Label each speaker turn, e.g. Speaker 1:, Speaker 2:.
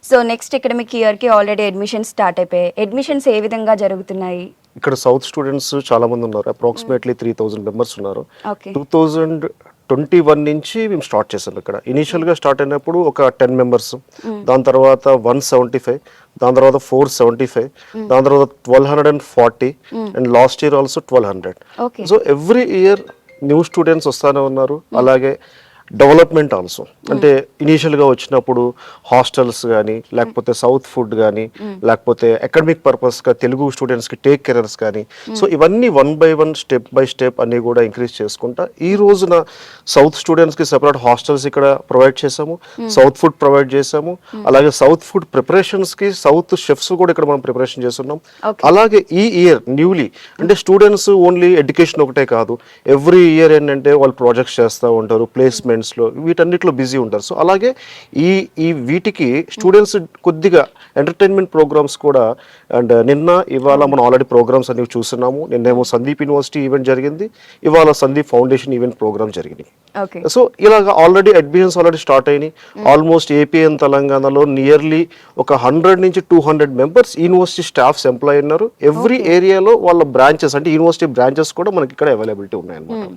Speaker 1: So next academic ఇయర్కి already admissions start అయిపోయాయి. Admissions ఏ విధంగా జరుగుతున్నాయి?
Speaker 2: ఇక్కడ సౌత్ స్టూడెంట్స్ చాలా మంది ఉన్నారు, అప్రాక్సిమేట్లీ 3000 మెంబర్స్ ఉన్నారు.
Speaker 1: ఓకే.
Speaker 2: 2021 నుంచి మేము స్టార్ట్ చేసాం. ఇక్కడ ఇనీషియల్గా స్టార్ట్ అయినప్పుడు ఒక 10 మెంబర్స్, దాని తర్వాత 175, దాని తర్వాత 475, దాని తర్వాత 1240, and last year also 1200.
Speaker 1: Okay.
Speaker 2: So every year new students వస్తూనే ఉన్నారు. అలాగే డెవలప్మెంట్ ఆల్సో, అంటే ఇనీషియల్గా వచ్చినప్పుడు హాస్టల్స్ కానీ, లేకపోతే సౌత్ ఫుడ్ కానీ, లేకపోతే అకాడమిక్ పర్పస్గా తెలుగు స్టూడెంట్స్కి టేక్ కెరీర్స్ కానీ, సో ఇవన్నీ 1 by 1 స్టెప్ బై స్టెప్ అన్నీ కూడా ఇంక్రీజ్ చేసుకుంటా ఈ రోజున సౌత్ స్టూడెంట్స్కి సెపరేట్ హాస్టల్స్ ఇక్కడ ప్రొవైడ్ చేసాము, సౌత్ ఫుడ్ ప్రొవైడ్ చేసాము. అలాగే సౌత్ ఫుడ్ ప్రిపరేషన్స్కి సౌత్ షెఫ్స్ కూడా ఇక్కడ మనం ప్రిపరేషన్ చేస్తున్నాం. అలాగే ఈ ఇయర్ న్యూలీ అంటే స్టూడెంట్స్ ఓన్లీ ఎడ్యుకేషన్ ఒకటే కాదు, ఎవ్రీ ఇయర్ ఏంటంటే వాళ్ళు ప్రాజెక్ట్స్ చేస్తూ ఉంటారు, ప్లేస్మెంట్స్లో వీటన్నిటిలో బిజీ ఉంటారు. సో అలాగే ఈ వీటికి స్టూడెంట్స్ కొద్దిగా ఎంటర్టైన్మెంట్ ప్రోగ్రామ్స్ కూడా, అండ్ నిన్న ఇవాళ మనం ఆల్రెడీ ప్రోగ్రామ్స్ అన్ని చూస్తున్నాము. నిన్నేమో సందీప్ యూనివర్సిటీ ఈవెంట్ జరిగింది, ఇవాళ సందీప్ ఫౌండేషన్ ఈవెంట్ ప్రోగ్రామ్ జరిగింది. సో ఇలాగ ఆల్రెడీ అడ్మిషన్స్ ఆల్రెడీ స్టార్ట్ అయినాయి. ఆల్మోస్ట్ ఏపీ అండ్ తెలంగాణలో నియర్లీ ఒక 100 నుంచి 200 మెంబర్స్ యూనివర్సిటీ స్టాఫ్స్ ఎంప్లాయ్ ఉన్నారు. ఎవ్రీ ఏరియాలో వాళ్ళ బ్రాంచెస్ అంటే యూనివర్సిటీ బ్రాంచెస్ కూడా మనకి ఇక్కడ అవైలబిలిటీ ఉన్నాయన్నమాట.